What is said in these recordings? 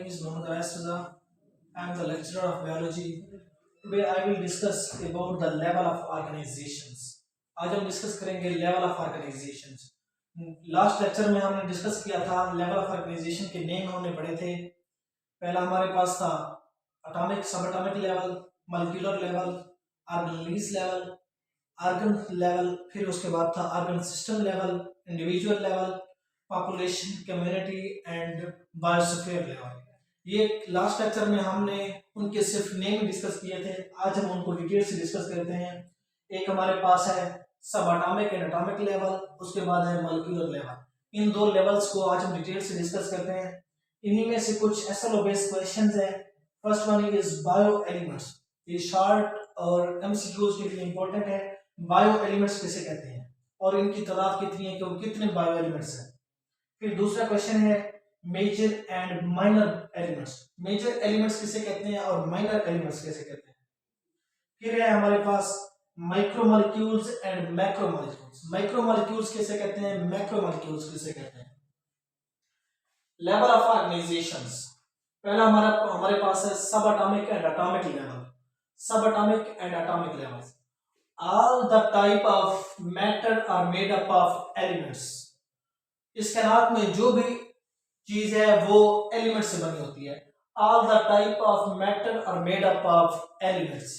Name is Mohammad Ayaz Raza. I am the lecturer of biology. Today I will discuss about the level of organizations. आज हम discuss करेंगे level of organisations. Last lecture में हमने discuss किया था level of organisation के name हमने पढ़े थे। पहला हमारे पास था एटॉमिक, सब atomic level, molecular level, organelles level, organ level, फिर उसके बाद था organ system level, individual level, population, community and biosphere level. ये लास्ट लेक्चर में हमने उनके सिर्फ नेम डिस्कस किए थे। आज हम उनको डिटेल से डिस्कस करते हैं। एक हमारे पास है subatomic and atomic level, उसके बाद है मॉलिक्यूलर लेवल। इन दो लेवल्स को आज हम डिटेल से डिस्कस करते हैं। इन्हीं में से कुछ एसएलओ बेस्ड क्वेश्चंस हैं। First one is bio elements. ये शॉर्ट और एमसीक्यूज के लिए इंपॉर्टेंट है। बायो एलिमेंट्स किसे कहते हैं और इनकी तादाद कितनी है, क्योंकि कितने बायो एलिमेंट्स हैं। फिर दूसरा क्वेश्चन है major and minor elements. Major elements किसे कहते हैं और माइनर एलिमेंट्स किसे कहते हैं। फिर है हमारे पास माइक्रोमोलिक्यूल्स एंड मैक्रोमोलिक्यूल्स। माइक्रोमोलिक्यूल्स किसे कहते हैं, मैक्रोमोलिक्यूल्स किसे कहते हैं। Level of organisations. पहला हमारे पास है subatomic and atomic level. Subatomic and atomic levels. All the type of matter are made up of elements. इस कायनात में जो भी चीज है वो एलिमेंट से बनी होती है। All the type of matter are made up of elements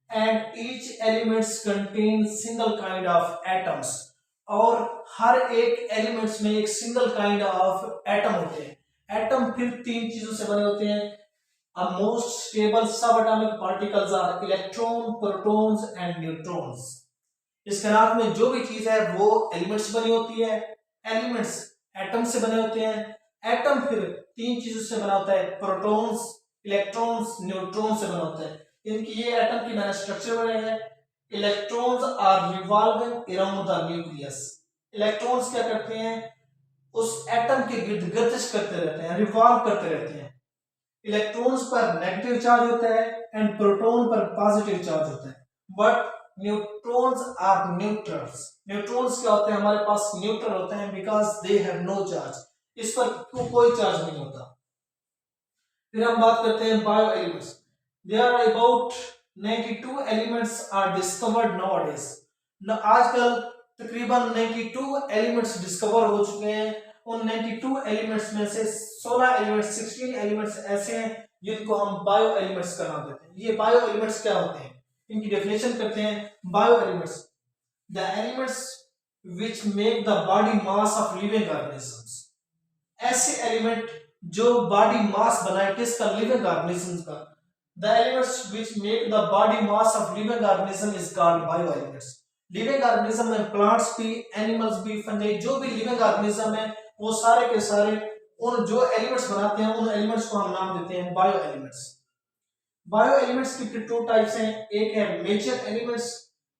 and each elements contain single kind of atoms. और हर एक एलिमेंट्स में एक सिंगल काइंड ऑफ एटम होते हैं। एटम फिर तीन चीजों से बने होते हैं। A most stable subatomic particles are electron, protons and neutrons. इस कायनात में जो भी चीज है वो एलिमेंट्स बनी होती है। एलिमेंट्स एटम से बने होते हैं। एटम फिर तीन चीजों से बना होता है, प्रोटॉन्स, इलेक्ट्रॉन्स, न्यूट्रॉन से बना होता है। इनकी ये एटम की मैंने स्ट्रक्चर बनाई है। Electrons are revolving around the nucleus. Electrons क्या करते हैं, उस एटम के गिर्द गर्दिश करते रहते हैं, रिवॉल्व करते रहते हैं। इलेक्ट्रॉन्स पर नेगेटिव चार्ज होता है एंड प्रोटॉन पर पॉजिटिव चार्ज होता है। But neutrons are neutrals. Neutrons क्या होते हैं, हमारे पास न्यूट्रल होते हैं because they have no charge. इस पर कोई चार्ज नहीं होता। फिर हम बात करते हैं bio elements. There are about 92 elements are discovered nowadays. आजकल तकरीबन 92 एलिमेंट्स डिस्कवर हो चुके हैं। उन 92 एलिमेंट्स में से 16 एलिमेंट्स ऐसे हैं जिनको हम बायो एलिमेंट्स का नाम देते हैं। ये बायो एलिमेंट्स क्या होते हैं, इनकी डेफिनेशन करते हैं। Bio elements the elements which make the body mass of living organisms. ऐसे एलिमेंट जो बॉडी मास बनाए किसका, लिविंग ऑर्गेनिजम्स का। The elements which make the body mass of living organism is called bio elements. Living organism में plants भी, animals भी, fungi, जो भी लिविंग ऑर्गेनिज्म है वो सारे के सारे उन जो एलिमेंट्स बनाते हैं उन एलिमेंट्स को हम नाम देते हैं बायो एलिमेंट्स। बायो एलिमेंट्स की फिर टू टाइप्स हैं। एक है मेजर एलिमेंट्स,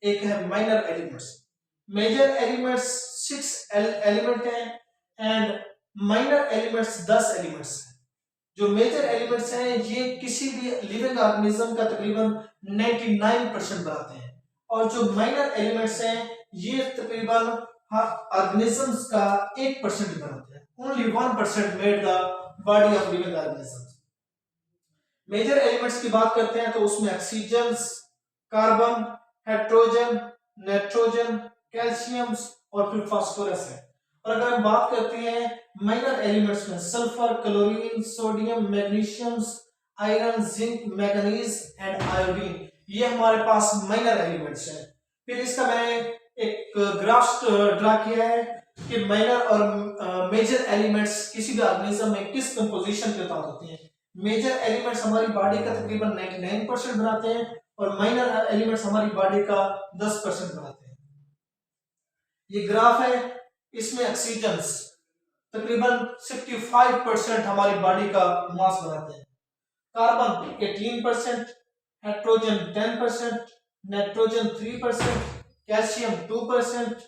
एक है minor elements. Major elements 6 element हैं एंड माइनर एलिमेंट्स 10 एलिमेंट्स हैं। जो मेजर एलिमेंट्स हैं ये किसी भी लिविंग ऑर्गेनिज्म का तकरीबन 99% बनाते हैं और जो माइनर एलिमेंट्स हैं ये तकरीबन ऑर्गेनिजम्स का 1% बनाते हैं। Only 1% made the body of living organisms. Major elements की बात करते हैं तो उसमें oxygen, carbon, hydrogen, nitrogen, calcium और फिर फास्फोरस है। और अगर हम बात करते हैं माइनर एलिमेंट्स में sulphur, chlorine, sodium, magnesium, iron, zinc, manganese and iodine, ये हमारे पास माइनर एलिमेंट्स हैं। फिर इसका मैंने एक ग्राफ ड्रा किया है कि माइनर और मेजर एलिमेंट्स किसी भी ऑर्गेनिज्म में किस कंपोजिशन के तहत होते हैं। मेजर एलिमेंट्स हमारी बॉडी का तकरीबन 99% बनाते हैं और माइनर एलिमेंट्स हमारी बॉडी का 10% बनाते हैं। ये ग्राफ है, इसमें ऑक्सीजन तकरीबन 65% हमारी बॉडी का मास बनाते हैं। Carbon 18%, hydrogen 10%, nitrogen 3%, calcium 2%,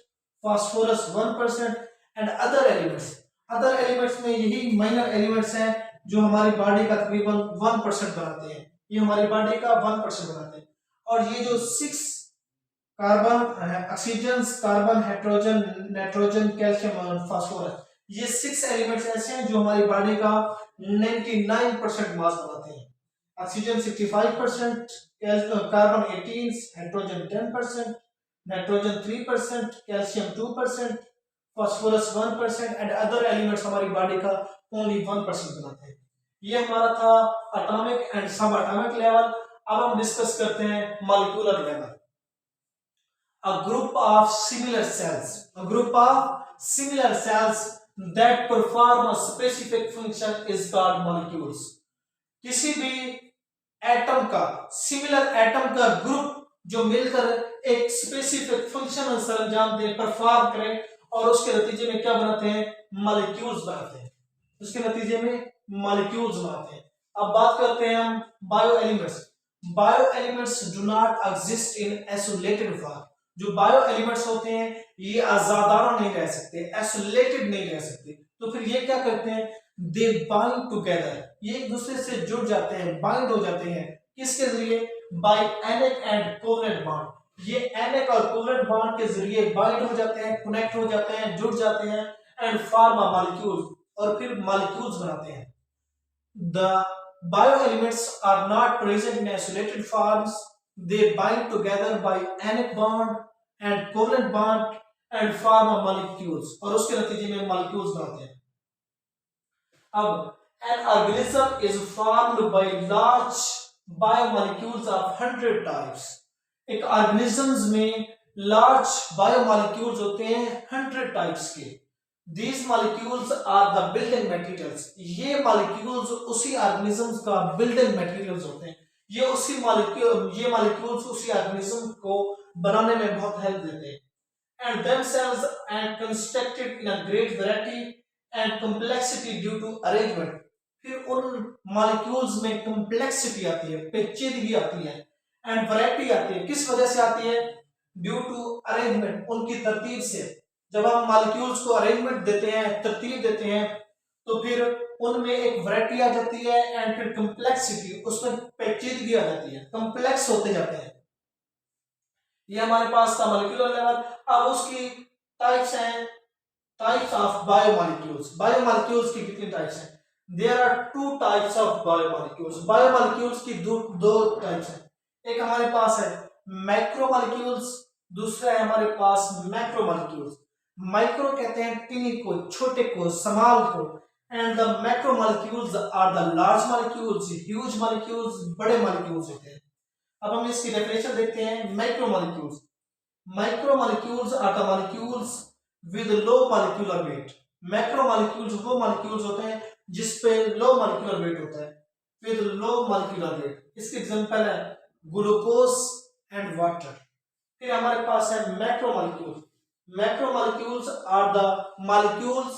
phosphorus 1% and other elements. Other elements में यही माइनर एलिमेंट्स हैं जो हमारी बॉडी का तकरीबन 1% बनाते हैं। ये हमारी बॉडी का 1% बनाते हैं। और ये जो 6 carbon, oxygen, carbon, hydrogen, nitrogen, calcium और फास्फोरस, ये 6 एलिमेंट्स ऐसे हैं जो हमारी बॉडी का 99% मास बनाते हैं। Oxygen 65%, carbon 18, hydrogen 10%, nitrogen 3%, calcium 2%, phosphorus 1% and other elements हमारी बॉडी का ओनली 1% बनाते हैं। ये हमारा था एटॉमिक एंड सब एटॉमिक लेवल। अब हम डिस्कस करते हैं molecular level. A group of similar cells, a group of similar cells that perform a specific function is called molecules. किसी भी एटम का, सिमिलर एटम का ग्रुप जो मिलकर एक स्पेसिफिक फंक्शन सरंजाम दे, परफॉर्म करें और उसके नतीजे में क्या बनाते हैं, मॉलिक्यूल्स बनाते हैं। उसके नतीजे में मॉलिक्यूल्स बनाते हैं। अब बात करते हैं हम bio elements. Bio elements do not exist in isolated form. जो बायो एलिमेंट्स होते हैं ये आजादाना नहीं रह सकते, आइसोलेटेड नहीं रह सकते। तो फिर ये क्या करते हैं, दे बाइंड टुगेदर, ये एक दूसरे से जुड़ जाते हैं, बाइंड हो जाते हैं। किसके जरिए, बाय एनिक एंड कोवलेंट बॉन्ड। ये एनिक और कोवलेंट बॉन्ड के जरिए बाइंड हो जाते हैं, कनेक्ट हो जाते हैं, जुड़ जाते हैं एंड फॉर्म अ मॉलिक्यूल, और फिर मॉलिक्यूल्स बनाते हैं। The bioelements are not present in isolated forms. They bind together by anic bond and covalent bond and form a molecules, और उसके नतीजे में molecules बनाते हैं। अब an organism is formed by large biomolecules of 100 types. एक organisms में large biomolecules होते हैं 100 types के। These molecules are the building materials. ये molecules उसी organisms का building materials होते हैं। ये molecules उसी organism को बनाने में बहुत help देते हैं। And themselves and constructed in a great variety and complexity due to arrangement. फिर उन molecules में complexity आती है, पेचीदगी आती है, and variety आती है। किस वजह से आती है? Due to arrangement, उनकी तरतीब से। जब हम मॉलिक्यूल्स को अरेंजमेंट देते हैं, तरतीब देते हैं, तो फिर उनमें एक वैरायटी आ जाती है एंड फिर कॉम्प्लेक्सिटी, उसमें पेचीदगी आ जाती है, कॉम्प्लेक्स होते जाते हैं। ये हमारे पास था मॉलिक्यूलर लेवल। अब उसकी टाइप्स हैं, टाइप्स ऑफ बायोमॉलिक्यूल्स। बायोमॉलिक्यूल्स की कितनी टाइप्स हैं? There are 2 types of biomolecules. Biomolecules की दो टाइप्स हैं। एक हमारे पास है मैक्रोमॉलिक्यूल्स, दूसरा है हमारे पास मैक्रोमॉलिक्यूल्स। माइक्रो कहते हैं टिनी को, छोटे को, स्मॉल को, and the macromolecules are the large molecules, huge molecules, बड़े मॉलिक्यूल्स होते हैं। अब हम इसकी डेफिनेशन देखते हैं। Macromolecules, micromolecules are the molecules with low molecular weight. Macromolecules वो मॉलिक्यूल्स होते हैं जिसपे लो मॉलिक्यूलर वेट होता है, विद लो मॉलिक्यूलर वेट। इसकी एग्जांपल है ग्लूकोज एंड वाटर। फिर हमारे पास है macromolecules. Macromolecules are the molecules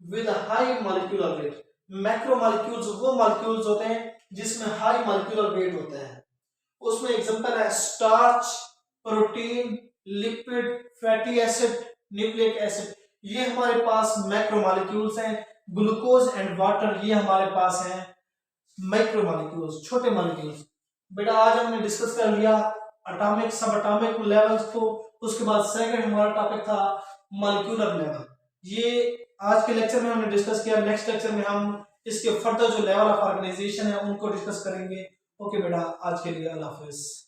with a high molecular weight. Macromolecules वो molecules होते हैं जिसमें high molecular weight होता है। उसमें एग्जांपल है starch, protein, lipid, fatty acid, nucleic acid. ये हमारे पास मैक्रोमॉलिक्यूल्स हैं। ग्लूकोज एंड वाटर ये हमारे पास हैं माइक्रोमॉलिक्यूल्स, छोटे मॉलिक्यूल्स। बेटा आज हमने डिस्कस कर लिया एटॉमिक, सब एटॉमिक लेवल्स को। उसके बाद सेकंड हमारा टॉपिक था मॉलिक्यूलर लेवल। ये आज के लेक्चर में हमने डिस्कस किया। नेक्स्ट लेक्चर में हम इसके फर्दर जो लेवल ऑफ ऑर्गेनाइजेशन है उनको डिस्कस करेंगे। ओके बेटा, आज के लिए अल्लाह हाफिज।